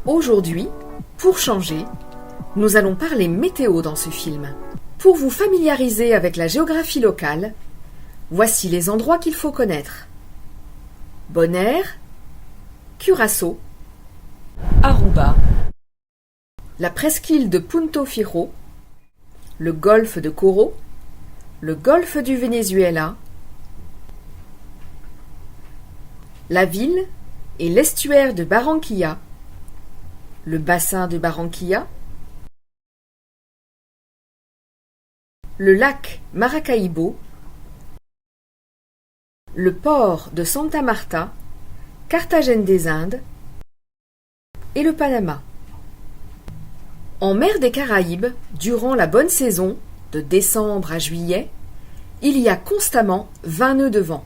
Aujourd'hui, pour changer, nous allons parler météo dans ce film. Pour vous familiariser avec la géographie locale, voici les endroits qu'il faut connaître. Bonaire, Curaçao, Aruba, la presqu'île de Punto Fijo, le golfe de Coro, le golfe du Venezuela, la ville et l'estuaire de Barranquilla, le bassin de Barranquilla, le lac Maracaibo, le port de Santa Marta, Carthagène des Indes et le Panama. En mer des Caraïbes, durant la bonne saison, de décembre à juillet, il y a constamment 20 nœuds de vent.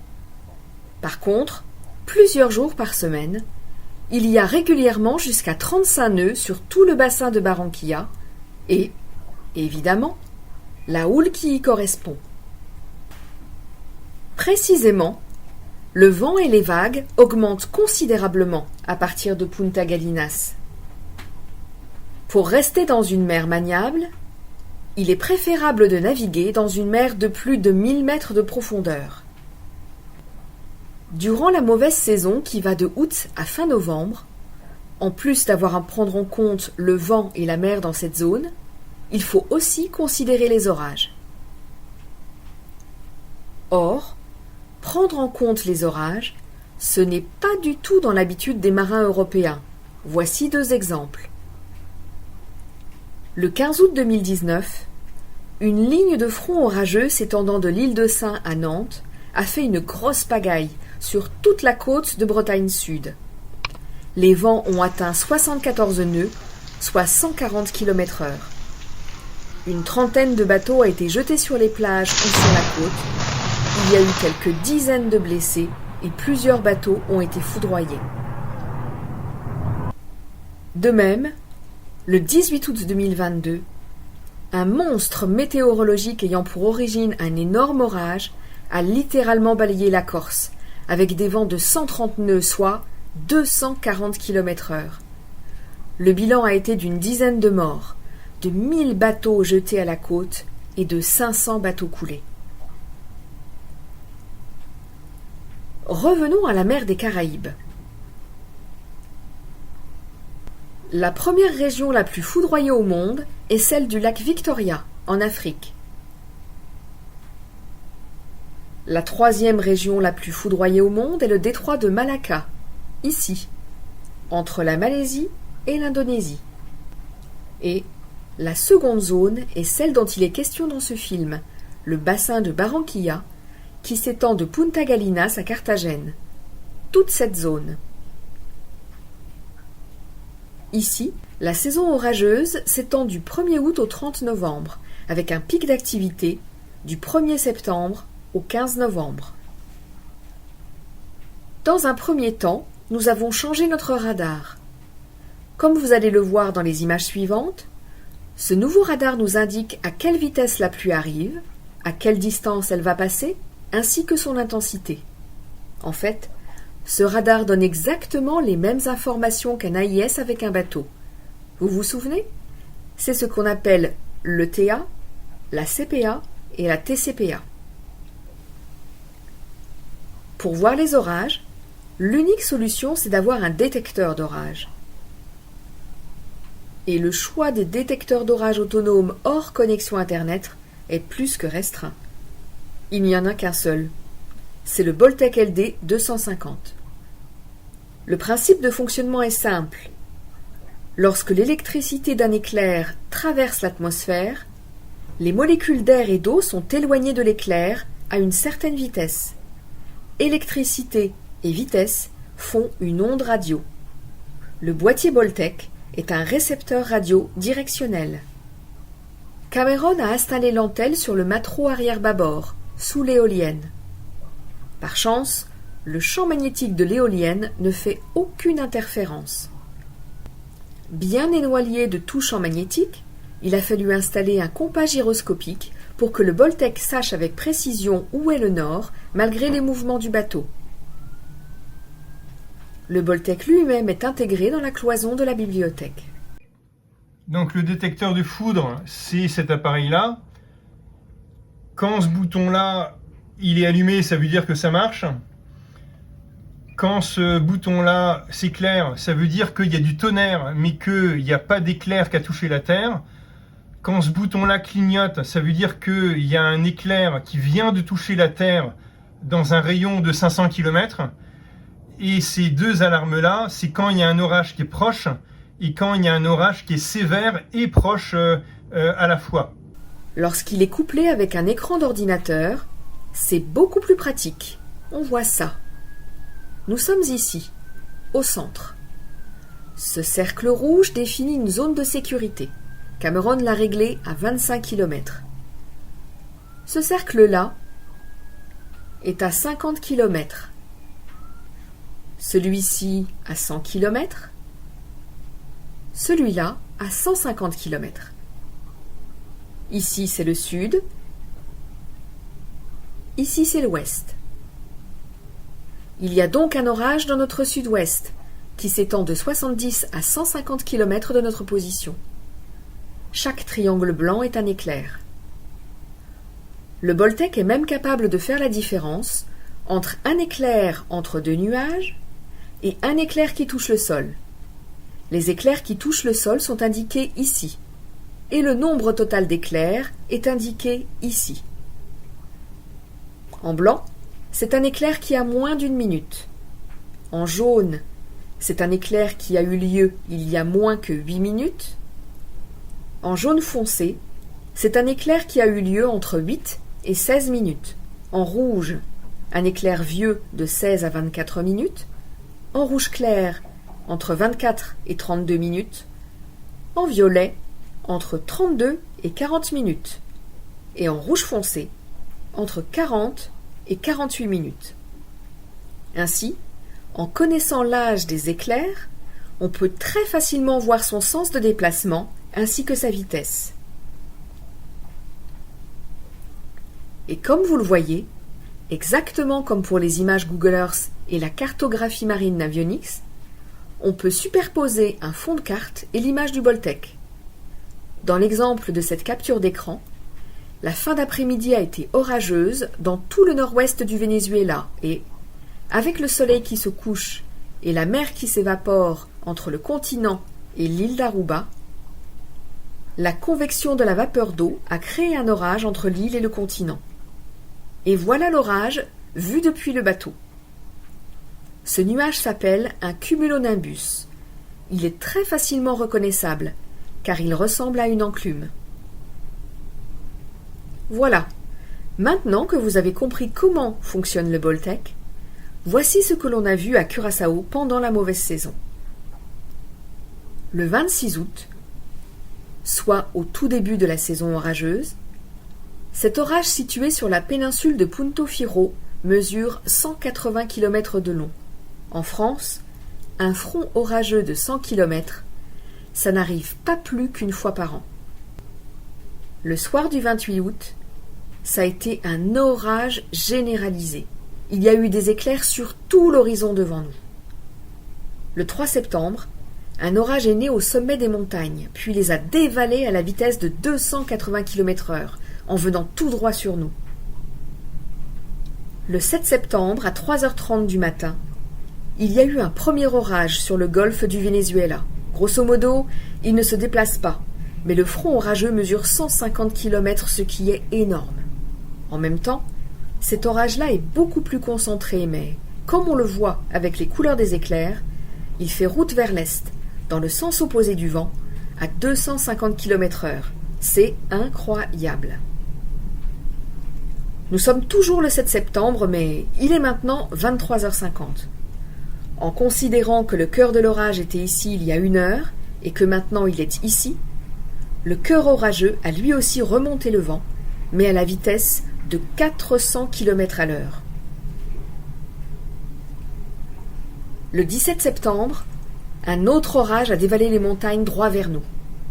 Par contre, plusieurs jours par semaine, il y a régulièrement jusqu'à 35 nœuds sur tout le bassin de Barranquilla et, évidemment, la houle qui y correspond. Précisément, le vent et les vagues augmentent considérablement à partir de Punta Galinas. Pour rester dans une mer maniable, il est préférable de naviguer dans une mer de plus de 1000 mètres de profondeur. Durant la mauvaise saison qui va de août à fin novembre, en plus d'avoir à prendre en compte le vent et la mer dans cette zone, il faut aussi considérer les orages. Or, prendre en compte les orages, ce n'est pas du tout dans l'habitude des marins européens. Voici 2 exemples. Le 15 août 2019, une ligne de front orageux s'étendant de l'île de Sein à Nantes a fait une grosse pagaille sur toute la côte de Bretagne Sud. Les vents ont atteint 74 nœuds, soit 140 km/h. Une trentaine de bateaux a été jetés sur les plages ou sur la côte. Il y a eu quelques dizaines de blessés et plusieurs bateaux ont été foudroyés. De même, le 18 août 2022, un monstre météorologique ayant pour origine un énorme orage a littéralement balayé la Corse, avec des vents de 130 nœuds, soit 240 km/h. Le bilan a été d'une dizaine de morts, de 1000 bateaux jetés à la côte et de 500 bateaux coulés. Revenons à la mer des Caraïbes. La première région la plus foudroyée au monde est celle du lac Victoria, en Afrique. La troisième région la plus foudroyée au monde est le détroit de Malacca, ici, entre la Malaisie et l'Indonésie. Et la seconde zone est celle dont il est question dans ce film, le bassin de Barranquilla, qui s'étend de Punta Galinas à Carthagène. Toute cette zone. Ici, la saison orageuse s'étend du 1er août au 30 novembre, avec un pic d'activité du 1er septembre au 15 novembre. Dans un premier temps, nous avons changé notre radar. Comme vous allez le voir dans les images suivantes, ce nouveau radar nous indique à quelle vitesse la pluie arrive, à quelle distance elle va passer, ainsi que son intensité. En fait, ce radar donne exactement les mêmes informations qu'un AIS avec un bateau. Vous vous souvenez? C'est ce qu'on appelle l'ETA, la CPA et la TCPA. Pour voir les orages, l'unique solution c'est d'avoir un détecteur d'orage. Et le choix des détecteurs d'orage autonomes hors connexion Internet est plus que restreint. Il n'y en a qu'un seul. C'est le Boltec LD 250. Le principe de fonctionnement est simple. Lorsque l'électricité d'un éclair traverse l'atmosphère, les molécules d'air et d'eau sont éloignées de l'éclair à une certaine vitesse. Électricité et vitesse font une onde radio. Le boîtier Boltec est un récepteur radio directionnel. Cameron a installé l'antenne sur le mâteau arrière-bâbord, sous l'éolienne. Par chance, le champ magnétique de l'éolienne ne fait aucune interférence. Bien éloigné de tout champ magnétique, il a fallu installer un compas gyroscopique pour que le Boltec sache avec précision où est le nord, malgré les mouvements du bateau. Le Boltec lui-même est intégré dans la cloison de la bibliothèque. Donc le détecteur de foudre, c'est cet appareil-là. Quand ce bouton-là, il est allumé, ça veut dire que ça marche. Quand ce bouton-là s'éclaire, ça veut dire qu'il y a du tonnerre, mais qu'il n'y a pas d'éclair qui a touché la Terre. Quand ce bouton-là clignote, ça veut dire qu'il y a un éclair qui vient de toucher la Terre dans un rayon de 500 km. Et ces deux alarmes-là, c'est quand il y a un orage qui est proche et quand il y a un orage qui est sévère et proche à la fois. Lorsqu'il est couplé avec un écran d'ordinateur, c'est beaucoup plus pratique. On voit ça. Nous sommes ici, au centre. Ce cercle rouge définit une zone de sécurité. Cameron l'a réglé à 25 km. Ce cercle-là est à 50 km. Celui-ci à 100 km. Celui-là à 150 km. Ici, c'est le sud. Ici, c'est l'ouest. Il y a donc un orage dans notre sud-ouest, qui s'étend de 70 à 150 km de notre position. Chaque triangle blanc est un éclair. Le Boltec est même capable de faire la différence entre un éclair entre deux nuages et un éclair qui touche le sol. Les éclairs qui touchent le sol sont indiqués ici, et le nombre total d'éclairs est indiqué ici. En blanc, c'est un éclair qui a moins d'une minute. En jaune, c'est un éclair qui a eu lieu il y a moins que 8 minutes. En jaune foncé, c'est un éclair qui a eu lieu entre 8 et 16 minutes. En rouge, un éclair vieux de 16 à 24 minutes. En rouge clair, entre 24 et 32 minutes. En violet, entre 32 et 40 minutes. Et en rouge foncé, entre 40 et 48 minutes. Ainsi, en connaissant l'âge des éclairs, on peut très facilement voir son sens de déplacement ainsi que sa vitesse. Et comme vous le voyez, exactement comme pour les images Google Earth et la cartographie marine Navionics, on peut superposer un fond de carte et l'image du Boltec. Dans l'exemple de cette capture d'écran, la fin d'après-midi a été orageuse dans tout le nord-ouest du Venezuela et, avec le soleil qui se couche et la mer qui s'évapore entre le continent et l'île d'Aruba, la convection de la vapeur d'eau a créé un orage entre l'île et le continent. Et voilà l'orage vu depuis le bateau. Ce nuage s'appelle un cumulonimbus. Il est très facilement reconnaissable, car il ressemble à une enclume. Voilà. Maintenant que vous avez compris comment fonctionne le Boltec, voici ce que l'on a vu à Curaçao pendant la mauvaise saison. Le 26 août, soit au tout début de la saison orageuse, cet orage situé sur la péninsule de Punto Fijo mesure 180 km de long. En France, un front orageux de 100 km, ça n'arrive pas plus qu'une fois par an. Le soir du 28 août, ça a été un orage généralisé. Il y a eu des éclairs sur tout l'horizon devant nous. Le 3 septembre, un orage est né au sommet des montagnes, puis les a dévalés à la vitesse de 280 km/h, en venant tout droit sur nous. Le 7 septembre, à 3h30 du matin, il y a eu un premier orage sur le golfe du Venezuela. Grosso modo, il ne se déplace pas, mais le front orageux mesure 150 km, ce qui est énorme. En même temps, cet orage-là est beaucoup plus concentré, mais comme on le voit avec les couleurs des éclairs, il fait route vers l'est, dans le sens opposé du vent, à 250 km/h. C'est incroyable. Nous sommes toujours le 7 septembre, mais il est maintenant 23h50. En considérant que le cœur de l'orage était ici il y a 1 heure, et que maintenant il est ici, le cœur orageux a lui aussi remonté le vent, mais à la vitesse de 400 km/h. Le 17 septembre, un autre orage a dévalé les montagnes droit vers nous.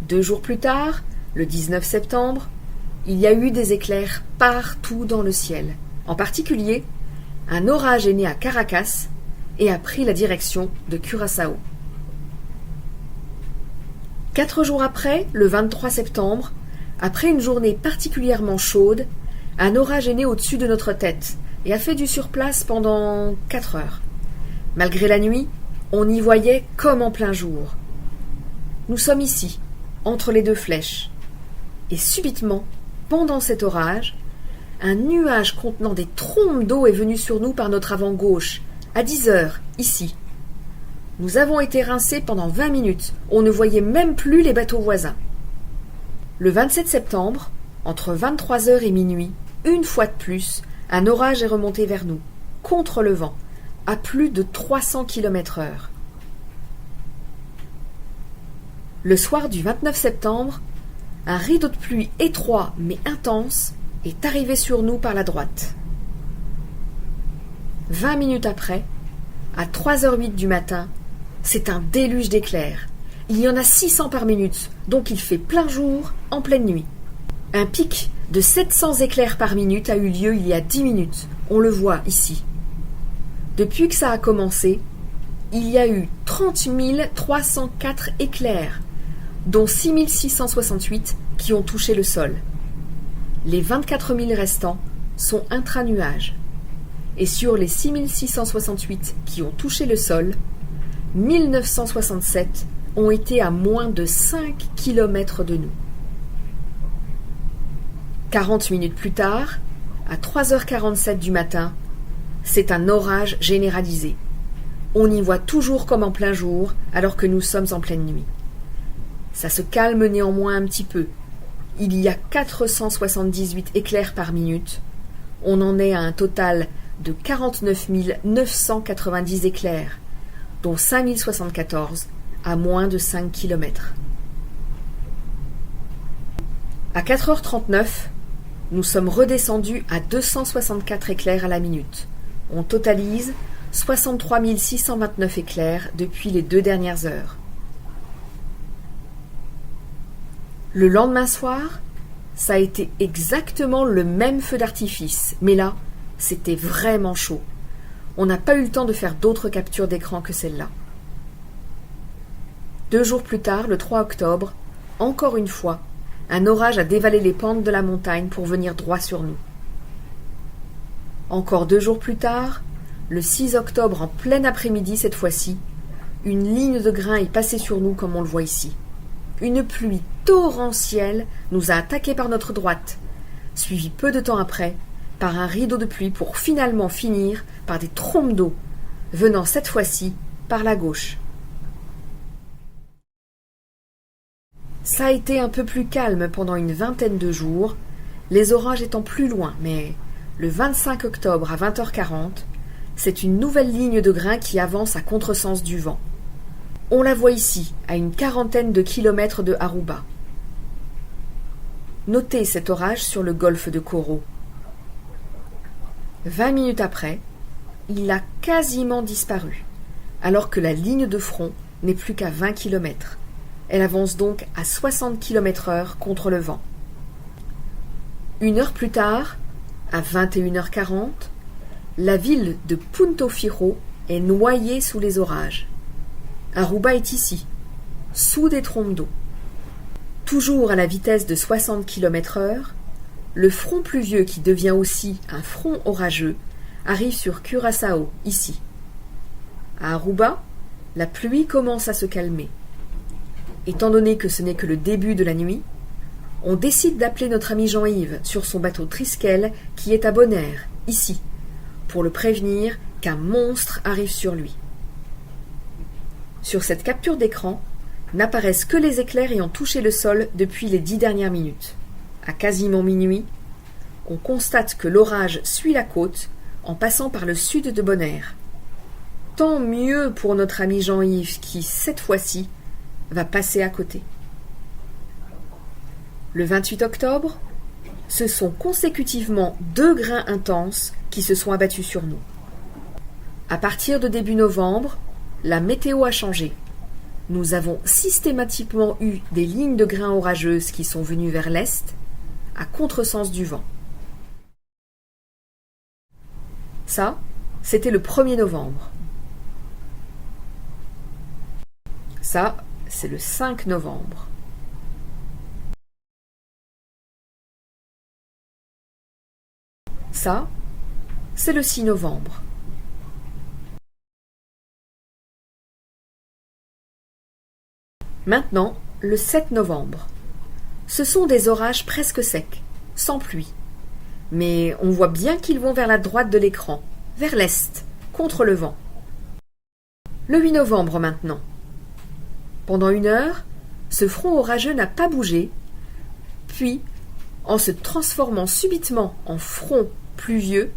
2 jours plus tard, le 19 septembre, il y a eu des éclairs partout dans le ciel. En particulier, un orage est né à Caracas et a pris la direction de Curaçao. 4 jours après, le 23 septembre, après une journée particulièrement chaude, un orage est né au-dessus de notre tête et a fait du surplace pendant 4 heures. Malgré la nuit, on y voyait comme en plein jour. Nous sommes ici, entre les deux flèches. Et subitement, pendant cet orage, un nuage contenant des trombes d'eau est venu sur nous par notre avant gauche, à 10 heures, ici. Nous avons été rincés pendant 20 minutes. On ne voyait même plus les bateaux voisins. Le 27 septembre, entre 23 heures et minuit, une fois de plus, un orage est remonté vers nous, contre le vent, à plus de 300 km/h. Le soir du 29 septembre, un rideau de pluie étroit mais intense est arrivé sur nous par la droite. 20 minutes après, à 3h08 du matin, c'est un déluge d'éclairs. Il y en a 600 par minute, donc il fait plein jour, en pleine nuit. Un pic de 700 éclairs par minute a eu lieu il y a 10 minutes. On le voit ici. Depuis que ça a commencé, il y a eu 30 304 éclairs, dont 6 668 qui ont touché le sol. Les 24 000 restants sont intra-nuages. Et sur les 6 668 qui ont touché le sol, 1967 ont été à moins de 5 km de nous. 40 minutes plus tard, à 3h47 du matin, c'est un orage généralisé. On y voit toujours comme en plein jour, alors que nous sommes en pleine nuit. Ça se calme néanmoins un petit peu. Il y a 478 éclairs par minute. On en est à un total de 49 990 éclairs, dont 5 074 à moins de 5 km. À 4h39, nous sommes redescendus à 264 éclairs à la minute. On totalise 63 629 éclairs depuis les 2 dernières heures. Le lendemain soir, ça a été exactement le même feu d'artifice, mais là, c'était vraiment chaud. On n'a pas eu le temps de faire d'autres captures d'écran que celle-là. 2 jours plus tard, le 3 octobre, encore une fois, un orage a dévalé les pentes de la montagne pour venir droit sur nous. Encore 2 jours plus tard, le 6 octobre en plein après-midi cette fois-ci, une ligne de grains est passée sur nous comme on le voit ici. Une pluie torrentielle nous a attaqués par notre droite, suivie peu de temps après par un rideau de pluie pour finalement finir par des trombes d'eau, venant cette fois-ci par la gauche. Ça a été un peu plus calme pendant une vingtaine de jours, les orages étant plus loin, mais le 25 octobre à 20h40, c'est une nouvelle ligne de grains qui avance à contresens du vent. On la voit ici, à une quarantaine de kilomètres de Aruba. Notez cet orage sur le golfe de Coro. 20 minutes après, il a quasiment disparu, alors que la ligne de front n'est plus qu'à 20 km. Elle avance donc à 60 km/h contre le vent. 1 heure plus tard, à 21h40, la ville de Punto Fijo est noyée sous les orages. Aruba est ici, sous des trombes d'eau. Toujours à la vitesse de 60 km/h, le front pluvieux qui devient aussi un front orageux arrive sur Curaçao, ici. À Aruba, la pluie commence à se calmer. Étant donné que ce n'est que le début de la nuit, on décide d'appeler notre ami Jean-Yves sur son bateau Triskel qui est à Bonaire, ici, pour le prévenir qu'un monstre arrive sur lui. Sur cette capture d'écran, n'apparaissent que les éclairs ayant touché le sol depuis les 10 dernières minutes. À quasiment minuit, on constate que l'orage suit la côte en passant par le sud de Bonaire. Tant mieux pour notre ami Jean-Yves qui, cette fois-ci, va passer à côté. Le 28 octobre, ce sont consécutivement 2 grains intenses qui se sont abattus sur nous. À partir de début novembre, la météo a changé. Nous avons systématiquement eu des lignes de grains orageuses qui sont venues vers l'est, à contresens du vent. Ça, c'était le 1er novembre. Ça, c'est le 5 novembre. Ça, c'est le 6 novembre. Maintenant, le 7 novembre. Ce sont des orages presque secs, sans pluie. Mais on voit bien qu'ils vont vers la droite de l'écran, vers l'est, contre le vent. Le 8 novembre maintenant. Pendant 1 heure, ce front orageux n'a pas bougé, puis, en se transformant subitement en front pluvieux,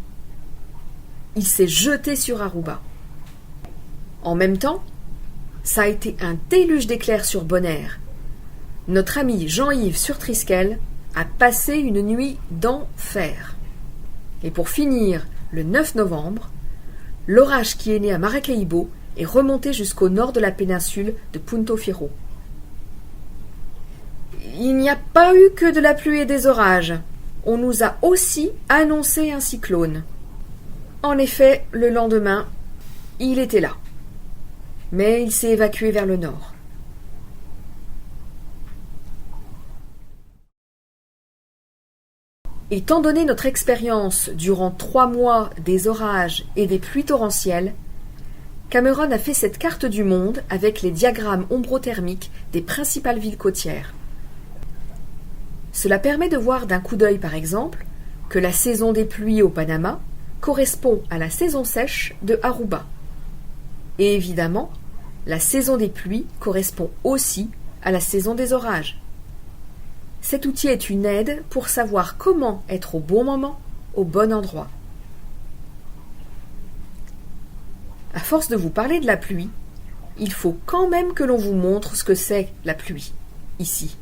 il s'est jeté sur Aruba. En même temps, ça a été un déluge d'éclairs sur Bonaire. Notre ami Jean-Yves Surtriskel a passé une nuit d'enfer. Et pour finir, le 9 novembre, l'orage qui est né à Maracaibo est remonté jusqu'au nord de la péninsule de Punto Fijo. Il n'y a pas eu que de la pluie et des orages. On nous a aussi annoncé un cyclone. En effet, le lendemain, il était là. Mais il s'est évacué vers le nord. Étant donné notre expérience durant 3 mois des orages et des pluies torrentielles, Cameron a fait cette carte du monde avec les diagrammes ombrothermiques des principales villes côtières. Cela permet de voir d'un coup d'œil, par exemple, que la saison des pluies au Panama correspond à la saison sèche de Aruba. Et évidemment, la saison des pluies correspond aussi à la saison des orages. Cet outil est une aide pour savoir comment être au bon moment, au bon endroit. À force de vous parler de la pluie, il faut quand même que l'on vous montre ce que c'est la pluie, ici.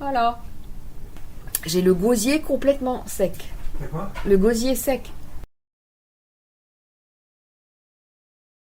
Voilà. J'ai le gosier complètement sec. D'accord. Le gosier sec.